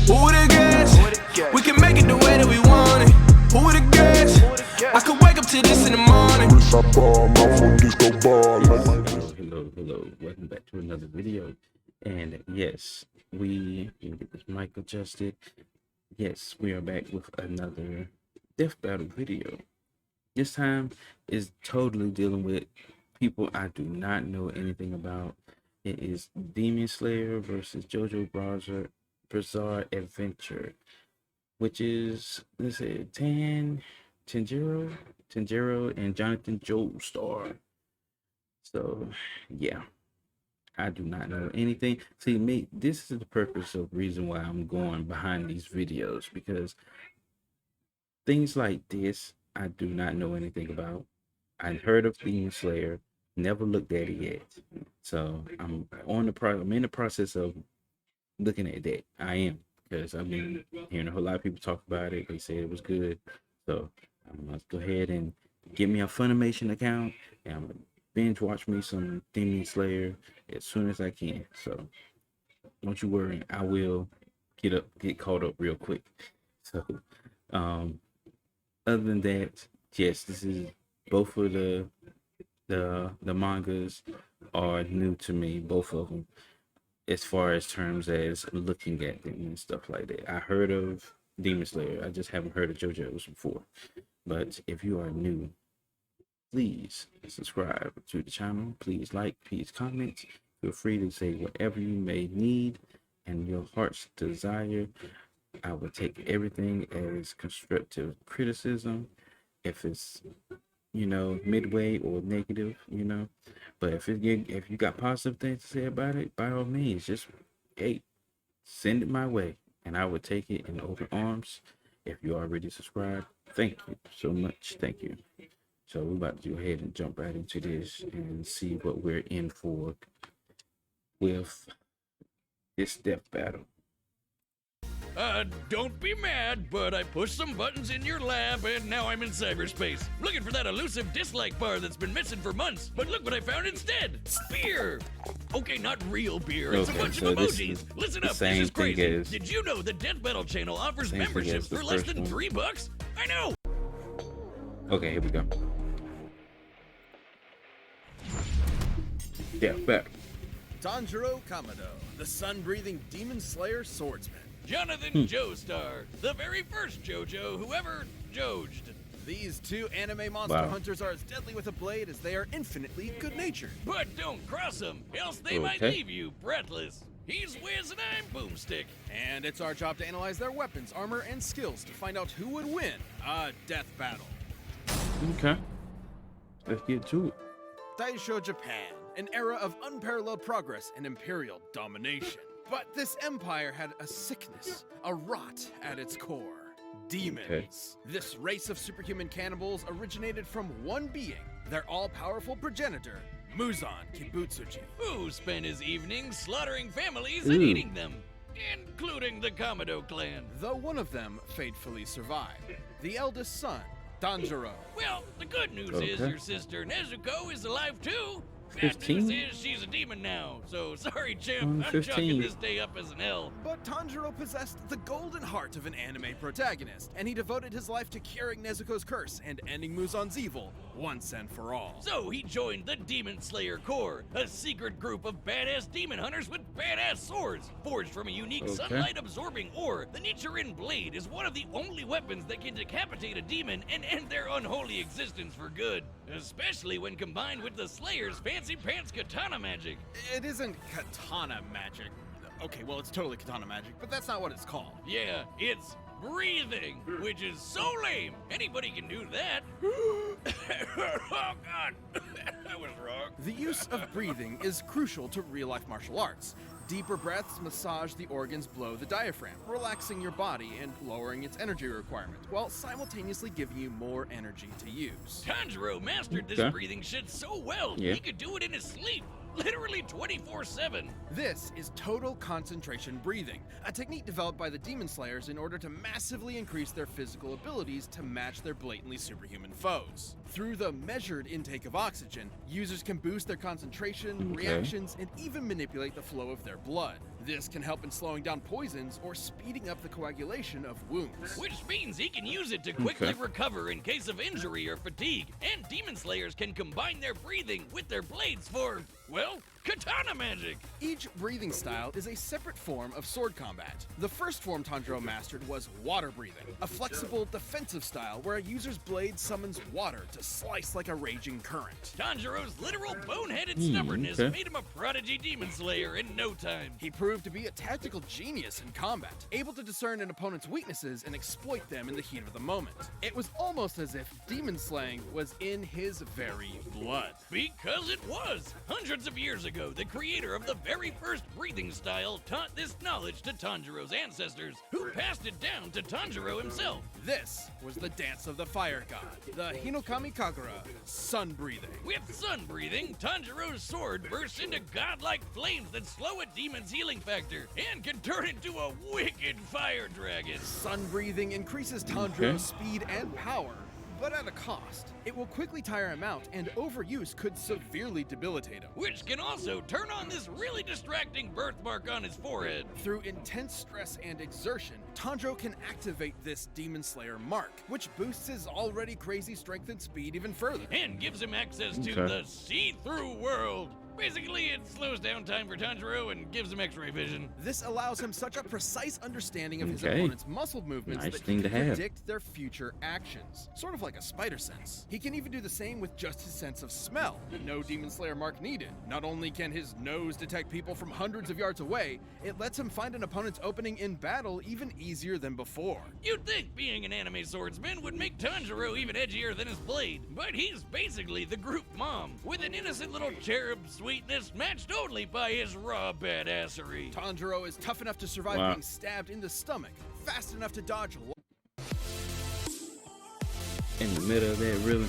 Who would've guessed? We can make it the way that we want it. Who would've guessed? I could wake up to this in the morning. Hello. Welcome back to another video. And yes, we can get this mic adjusted. Yes, we are back with another death battle video. This time is totally dealing with people I do not know anything about. It is Demon Slayer versus JoJo Bizarre Adventure, which is, let's say, Tanjiro, and Jonathan Joestar. So, yeah, I do not know anything. See, me, this is the purpose of reason why I'm going behind these videos, because things like this I do not know anything about. I've heard of Demon Slayer, never looked at it yet. So I'm in the process of looking at that. I am, because I've been hearing a whole lot of people talk about it. They said it was good. So I'm gonna go ahead and get me a Funimation account, and I'm gonna binge watch me some Demon Slayer as soon as I can. So don't you worry, I will get caught up real quick. So other than that, yes, this is both of the mangas are new to me, both of them, as far as terms as looking at them and stuff like that. I heard of Demon Slayer, I just haven't heard of JoJo's before. But if you are new, please subscribe to the channel. Please like, please comment. Feel free to say whatever you may need and your heart's desire. I will take everything as constructive criticism. If it's, midway or negative, but if you got positive things to say about it, by all means, just send it my way, and I will take it in open arms. If you already subscribed, thank you so much. Thank you. So we're about to go ahead and jump right into this and see what we're in for with this death battle. Don't be mad, but I pushed some buttons in your lab and now I'm in cyberspace. Looking for that elusive dislike bar that's been missing for months, but look what I found instead. Beer! Okay, not real beer, it's a bunch of emojis. Listen up, this is crazy. Did you know the Death Battle channel offers memberships for less than $3? I know! Okay, here we go. Death battle. Tanjiro Kamado, the sun-breathing demon slayer swordsman. Jonathan Joestar, the very first JoJo who ever Jojed. These two anime monster hunters are as deadly with a blade as they are infinitely good-natured. But don't cross them, else they might leave you breathless. He's Wiz and I'm Boomstick. And it's our job to analyze their weapons, armor, and skills to find out who would win a death battle. Okay, let's get to it. Daisho Japan, an era of unparalleled progress and imperial domination. But this empire had a sickness, a rot at its core. Demons. Okay. This race of superhuman cannibals originated from one being, their all-powerful progenitor, Muzan Kibutsuji. Who spent his evenings slaughtering families and eating them, including the Kamado clan. Though one of them fatefully survived, the eldest son, Tanjiro. Well, the good news is your sister Nezuko is alive too. 15? Bad news is she's a demon now, so sorry, Chimp, I'm chalking this day up as an L. But Tanjiro possessed the golden heart of an anime protagonist, and he devoted his life to curing Nezuko's curse and ending Muzan's evil once and for all. So he joined the Demon Slayer Corps, a secret group of badass demon hunters with badass swords. Forged from a unique sunlight-absorbing ore, the Nichiren Blade is one of the only weapons that can decapitate a demon and end their unholy existence for good, especially when combined with the Slayer's fancy pants katana magic. It isn't katana magic. Okay, well, it's totally katana magic, but that's not what it's called. Yeah, it's breathing, which is so lame. Anybody can do that. Oh, God. I was wrong. The use of breathing is crucial to real-life martial arts. Deeper breaths massage the organs below the diaphragm, relaxing your body and lowering its energy requirement, while simultaneously giving you more energy to use. Tanjiro mastered this breathing shit so well, he could do it in his sleep. Literally 24/7. This is total concentration breathing, a technique developed by the Demon Slayers in order to massively increase their physical abilities to match their blatantly superhuman foes. Through the measured intake of oxygen, users can boost their concentration, reactions, and even manipulate the flow of their blood. This can help in slowing down poisons or speeding up the coagulation of wounds. Which means he can use it to quickly recover in case of injury or fatigue. And Demon Slayers can combine their breathing with their blades for, well, katana magic. Each breathing style is a separate form of sword combat. The first form Tanjiro mastered was water breathing, a flexible defensive style where a user's blade summons water to slice like a raging current. Tanjiro's literal boneheaded stubbornness made him a prodigy Demon Slayer in no time. He proved to be a tactical genius in combat, able to discern an opponent's weaknesses and exploit them in the heat of the moment. It was almost as if demon slaying was in his very blood. Because it was! Hundreds of years ago, the creator of the very first breathing style taught this knowledge to Tanjiro's ancestors, who passed it down to Tanjiro himself. This was the dance of the fire god, the Hinokami Kagura, sun breathing. With sun breathing, Tanjiro's sword bursts into godlike flames that slow a demon's healing factor and can turn into a wicked fire dragon. Sun breathing increases Tanjiro's speed and power, but at a cost. It will quickly tire him out, and overuse could severely debilitate him. Which can also turn on this really distracting birthmark on his forehead. Through intense stress and exertion, Tanjiro can activate this Demon Slayer mark, which boosts his already crazy strength and speed even further. And gives him access to the see-through world. Basically, it slows down time for Tanjiro and gives him x-ray vision. This allows him such a precise understanding of his opponent's muscle movements that he can predict their future actions. Sort of like a spider sense. He can even do the same with just his sense of smell. No Demon Slayer mark needed. Not only can his nose detect people from hundreds of yards away, it lets him find an opponent's opening in battle even easier than before. You'd think being an anime swordsman would make Tanjiro even edgier than his blade, but he's basically the group mom, with an innocent little cherub sweetness matched only by his raw badassery. Tanjiro is tough enough to survive being stabbed in the stomach, fast enough to dodge in the middle of that, really.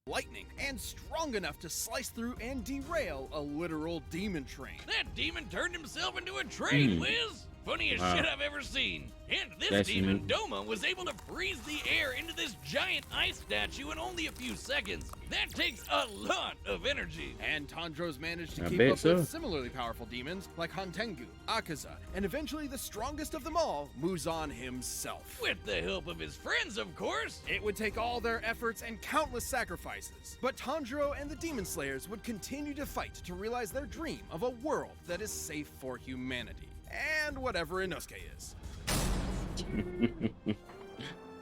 lightning, and strong enough to slice through and derail a literal demon train. That demon turned himself into a train, Wiz! Funniest shit I've ever seen. And this demon, Doma, was able to freeze the air into this giant ice statue in only a few seconds. That takes a lot of energy. And Tanjiro's managed to keep up with similarly powerful demons like Hantengu, Akaza, and eventually the strongest of them all, Muzan himself. With the help of his friends, of course. It would take all their efforts and countless sacrifices. But Tanjiro and the Demon Slayers would continue to fight to realize their dream of a world that is safe for humanity. And whatever Inosuke is.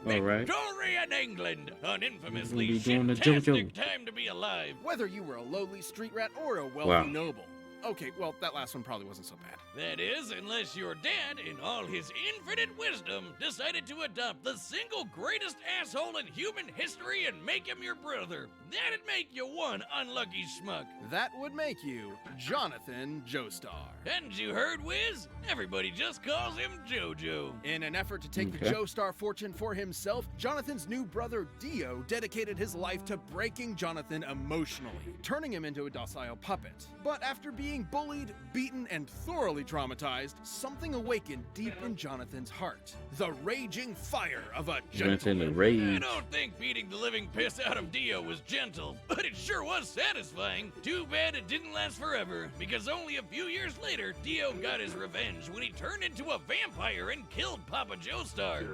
All right. Victoria in England, an infamously fantastic time to be alive. Whether you were a lowly street rat or a wealthy noble. Okay, well, that last one probably wasn't so bad. That is, unless your dad, in all his infinite wisdom, decided to adopt the single greatest asshole in human history and make him your brother. That'd make you one unlucky schmuck. That would make you Jonathan Joestar. Hadn't you heard, Wiz? Everybody just calls him JoJo. In an effort to take the Joestar fortune for himself, Jonathan's new brother Dio dedicated his life to breaking Jonathan emotionally, turning him into a docile puppet. But after being bullied, beaten, and thoroughly traumatized, something awakened deep in Jonathan's heart. The raging fire of a gentleman. I don't think beating the living piss out of Dio was gentle, but it sure was satisfying. Too bad it didn't last forever, because only a few years later, Dio got his revenge when he turned into a vampire and killed Papa Joestar.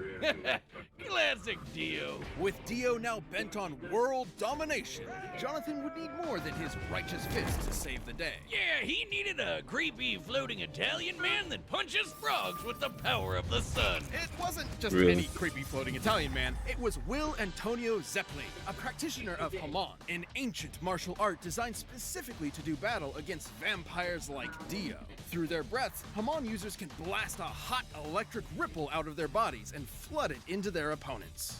Classic Dio. With Dio now bent on world domination, Jonathan would need more than his righteous fist to save the day. Yeah, he needed a creepy floating Italian man that punches frogs with the power of the sun. It wasn't just any creepy floating Italian man. It was Will Antonio Zeppeli, a practitioner of Hamon, an ancient martial art designed specifically to do battle against vampires like Dio. Through their breaths, Hamon users can blast a hot electric ripple out of their bodies and flood it into their opponents.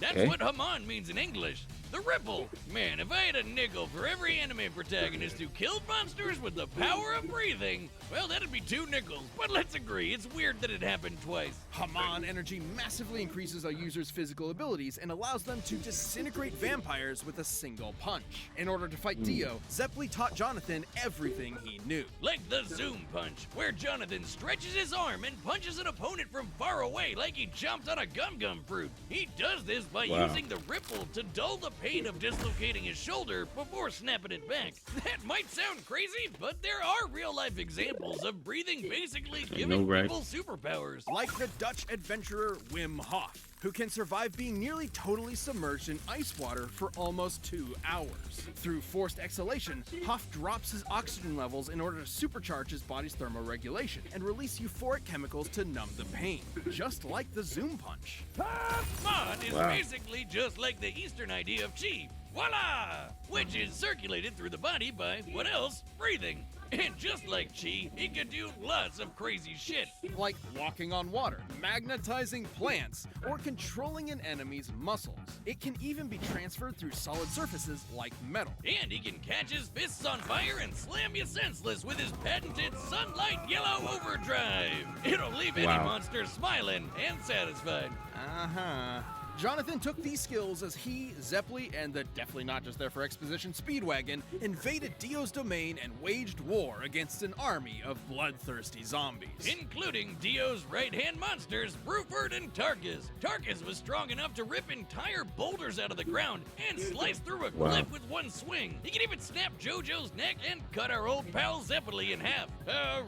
That's what Hamon means in English. The ripple. Man, if I had a nickel for every anime protagonist who killed monsters with the power of breathing, well, that'd be 2 nickels. But let's agree, it's weird that it happened twice. Hamon energy massively increases a user's physical abilities and allows them to disintegrate vampires with a single punch. In order to fight Dio, Zeppeli taught Jonathan everything he knew. Like the zoom punch, where Jonathan stretches his arm and punches an opponent from far away like he jumped on a gum-gum fruit. He does this by using the ripple to dull the pain of dislocating his shoulder before snapping it back. That might sound crazy, but there are real-life examples of breathing basically giving people superpowers. Like the Dutch adventurer Wim Hof, who can survive being nearly totally submerged in ice water for almost 2 hours. Through forced exhalation, Hof drops his oxygen levels in order to supercharge his body's thermoregulation and release euphoric chemicals to numb the pain, just like the Zoom Punch. Mod is basically just like the Eastern idea of chi. Voila! Which is circulated through the body by, what else? Breathing. And just like chi, it can do lots of crazy shit. Like walking on water, magnetizing plants, or controlling an enemy's muscles. It can even be transferred through solid surfaces like metal. And he can catch his fists on fire and slam you senseless with his patented Sunlight Yellow Overdrive. It'll leave any monster smiling and satisfied. Jonathan took these skills as he, Zeppeli, and the definitely not just there for exposition Speedwagon invaded Dio's domain and waged war against an army of bloodthirsty zombies. Including Dio's right-hand monsters, Bruford and Tarkus. Tarkus was strong enough to rip entire boulders out of the ground and slice through a cliff with one swing. He can even snap JoJo's neck and cut our old pal Zeppeli in half.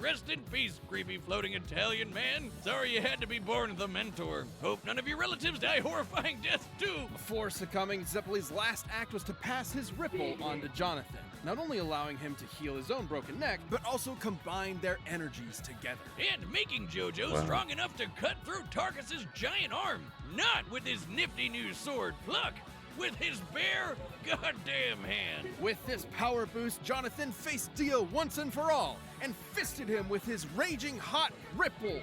Rest in peace, creepy floating Italian man. Sorry you had to be born the mentor. Hope none of your relatives die horrifying death too. Before succumbing, Zeppeli's last act was to pass his ripple onto Jonathan, not only allowing him to heal his own broken neck, but also combine their energies together. And making JoJo strong enough to cut through Tarkus's giant arm. Not with his nifty new sword, Pluck, with his bare goddamn hand. With this power boost, Jonathan faced Dio once and for all, and fisted him with his raging hot ripple.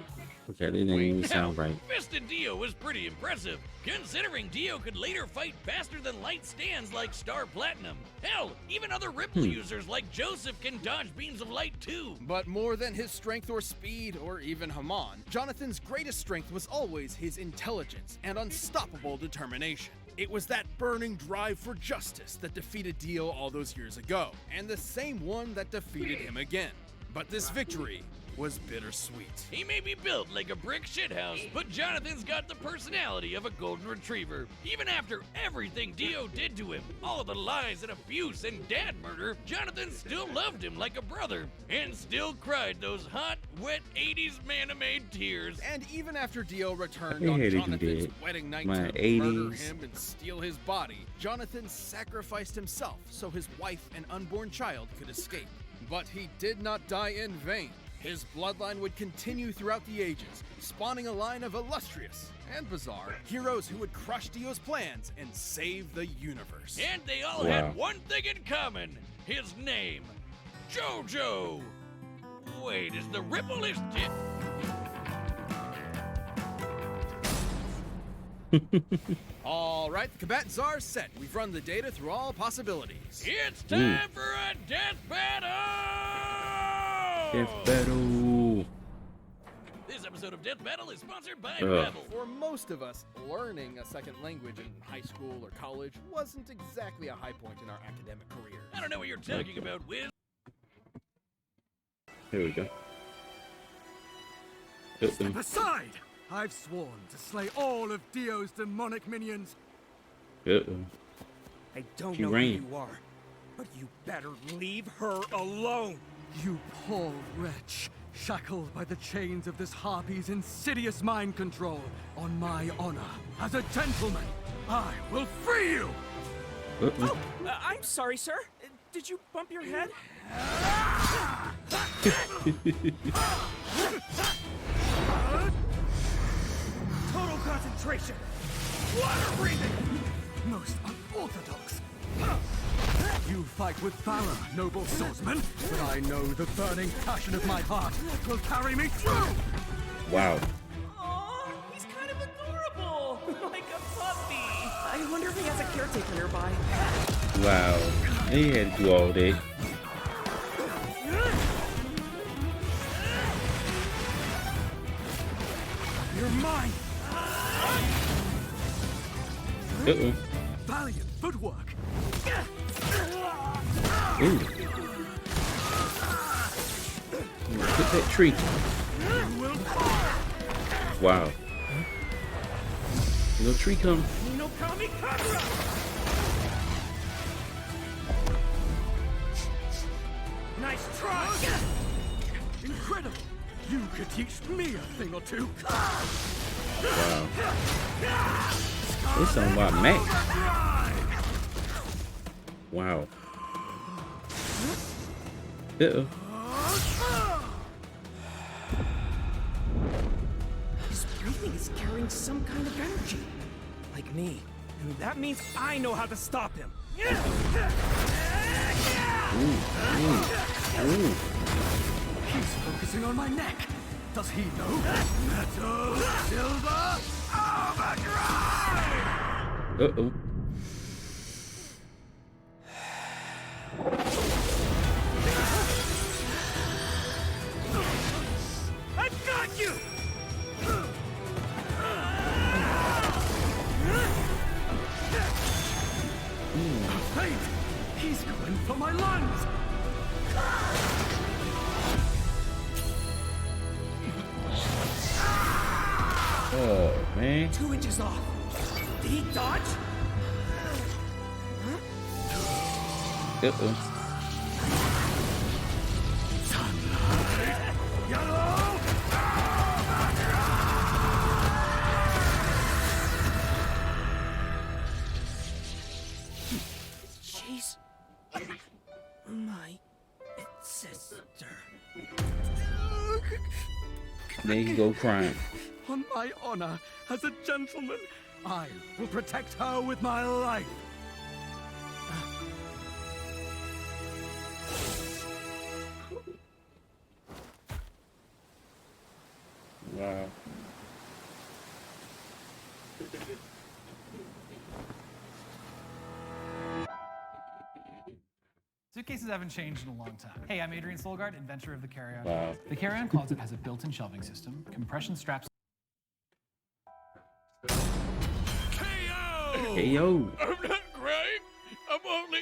Okay, that didn't even sound right. Fisted Dio was pretty impressive, considering Dio could later fight faster than light stands like Star Platinum. Hell, even other Ripple users like Joseph can dodge beams of light too. But more than his strength or speed, or even Haman, Jonathan's greatest strength was always his intelligence and unstoppable determination. It was that burning drive for justice that defeated Dio all those years ago, and the same one that defeated him again. But this victory was bittersweet. He may be built like a brick shithouse, but Jonathan's got the personality of a golden retriever. Even after everything Dio did to him, all the lies and abuse and dad murder, Jonathan still loved him like a brother, and still cried those hot, wet 80s man-made tears. And even after Dio returned on Jonathan's wedding night to murder him and steal his body, Jonathan sacrificed himself so his wife and unborn child could escape. But he did not die in vain. His bloodline would continue throughout the ages, spawning a line of illustrious and bizarre heroes who would crush Dio's plans and save the universe. And they all had one thing in common: his name, JoJo. Wait, is the ripple his tip? All right, the combatants are set. We've run the data through all possibilities. It's time for a death battle! Death battle. This episode of Death Battle is sponsored by Babel. For most of us, learning a second language in high school or college wasn't exactly a high point in our academic careers. I don't know what you're talking about, Wiz. Here we go. Step aside! I've sworn to slay all of Dio's demonic minions. I don't know who you are, but you better leave her alone. You poor wretch, shackled by the chains of this harpy's insidious mind control. On my honor, as a gentleman, I will free you! Oh, I'm sorry, sir. Did you bump your head? Total concentration! Water breathing! Most unorthodox! You fight with valor, noble swordsman, but I know the burning passion of my heart will carry me through! Wow. Aw, he's kind of adorable! Like a puppy! I wonder if he has a caretaker nearby. Wow. He had to do all day. You're mine! Valiant footwork! Ooh. Hit that tree. Wow. No tree come. try! Incredible! You could teach me a thing or two. Wow. It's something about Max. Wow. Uh-oh. His breathing is carrying some kind of energy. Like me. And that means I know how to stop him. Ooh. He's focusing on my neck. Does he know? Metal, silver, overdrive! Uh-oh. I've got you! Wait! He's going for my lungs! Oh, man. 2 inches off. Did he dodge? Uh-oh. Yellow! She's my sister. There you go crying. On my honor as a gentleman, I will protect her with my life. Wow. Suitcases haven't changed in a long time. Hey, I'm Adrian Solgaard, inventor of the carry-on. Wow. The carry-on closet has a built-in shelving system, compression straps. Hey, yo. I'm not crying. I'm only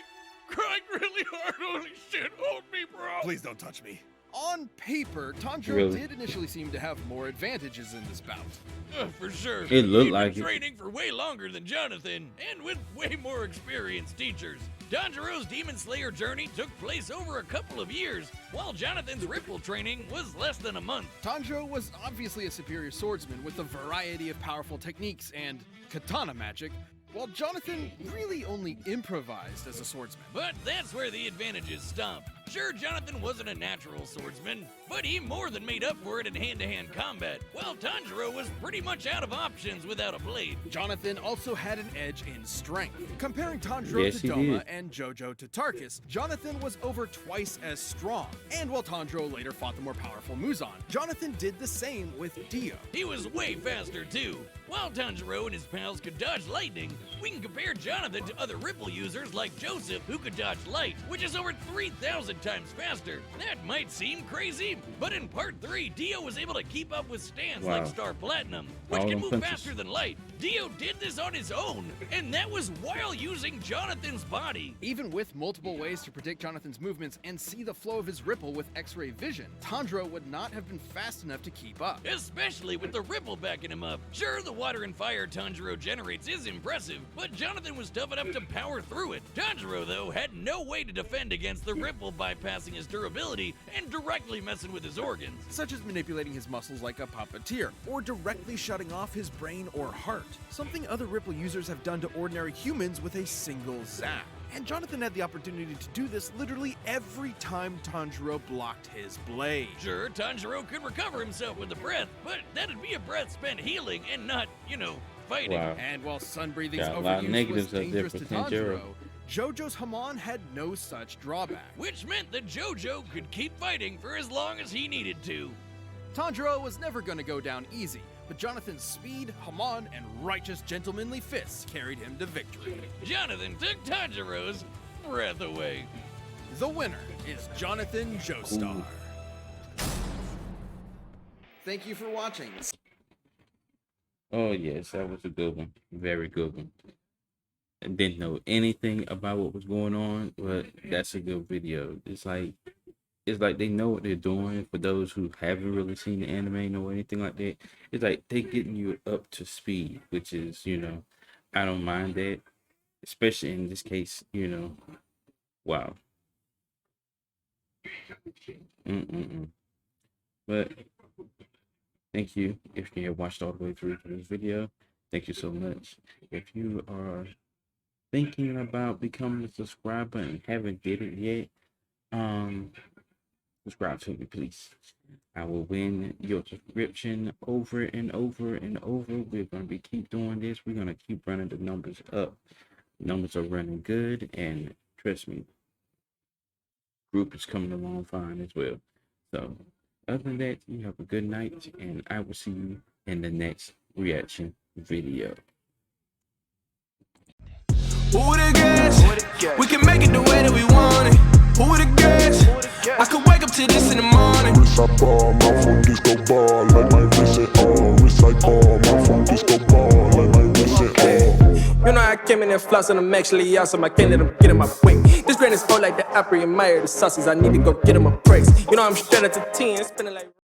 crying really hard. Holy shit, hold me, bro. Please don't touch me. On paper, Tanjiro Really? did initially seem to have more advantages in this bout. For sure. It looked He'd like been it. training for way longer than Jonathan, and with way more experienced teachers. Tanjiro's Demon Slayer journey took place over a couple of years, while Jonathan's Ripple training was less than a month. Tanjiro was obviously a superior swordsman with a variety of powerful techniques and katana magic, while Jonathan really only improvised as a swordsman. But that's where the advantages stop. Sure, Jonathan wasn't a natural swordsman, but he more than made up for it in hand-to-hand combat, while Tanjiro was pretty much out of options without a blade. Jonathan also had an edge in strength. Comparing Tanjiro Yes, to he Doma did. and Jojo to Tarkus, Jonathan was over twice as strong. And while Tanjiro later fought the more powerful Muzan, Jonathan did the same with Dio. He was way faster too. While Tanjiro and his pals could dodge lightning, we can compare Jonathan to other Ripple users like Joseph, who could dodge light, which is over 3,000 times faster. That might seem crazy, but in Part 3, Dio was able to keep up with stands Wow. like Star Platinum, which All can them move punches. faster than light. Dio did this on his own, and that was while using Jonathan's body. Even with multiple ways to predict Jonathan's movements and see the flow of his Ripple with X-ray vision, Tanjiro would not have been fast enough to keep up. Especially with the Ripple backing him up. Sure, the water and fire Tanjiro generates is impressive, but Jonathan was tough enough to power through it. Tanjiro, though, had no way to defend against the Ripple bypassing his durability and directly messing with his organs. Such as manipulating his muscles like a puppeteer, or directly shutting off his brain or heart, something other Ripple users have done to ordinary humans with a single zap. And Jonathan had the opportunity to do this literally every time Tanjiro blocked his blade. Sure, Tanjiro could recover himself with a breath, but that'd be a breath spent healing and not, fighting. Wow. And while sun breathing's Got a lot of overuse was negatives out there dangerous for to Tanjiro. Tanjiro, Jojo's Hamon had no such drawback. Which meant that Jojo could keep fighting for as long as he needed to. Tanjiro was never going to go down easy, but Jonathan's speed, Hamon, and righteous gentlemanly fists carried him to victory. Jonathan took Tanjiro's breath away. The winner is Jonathan Joestar. Ooh. Thank you for watching. Oh, yes, that was a good one. Very good one. I didn't know anything about what was going on, but that's a good video. It's like they know what they're doing. For those who haven't really seen the anime or anything like that, it's like they getting you up to speed, which is, I don't mind that, especially in this case, wow. But thank you if you have watched all the way through this video. Thank you so much. If you are thinking about becoming a subscriber and haven't did it yet, subscribe to me, please. I will win your subscription over and over and over. We're gonna keep doing this. We're gonna keep running the numbers up. Numbers are running good, and trust me, group is coming along fine as well. So other than that, you have a good night, and I will see you in the next reaction video. Who would've guessed? We can make it the way that we want it. Who would've guessed? I could wake up to this in the morning. Wrist like ball, my phone disco ball, like my wrist at all. Wrist like ball, my phone disco ball, like my wrist at all. You know I came in there floss and I'm actually awesome. I can't let them get in my way. This grand is full like the opera, admire the sauces. I need to go get him a praise. You know I'm straight up to 10, spinning like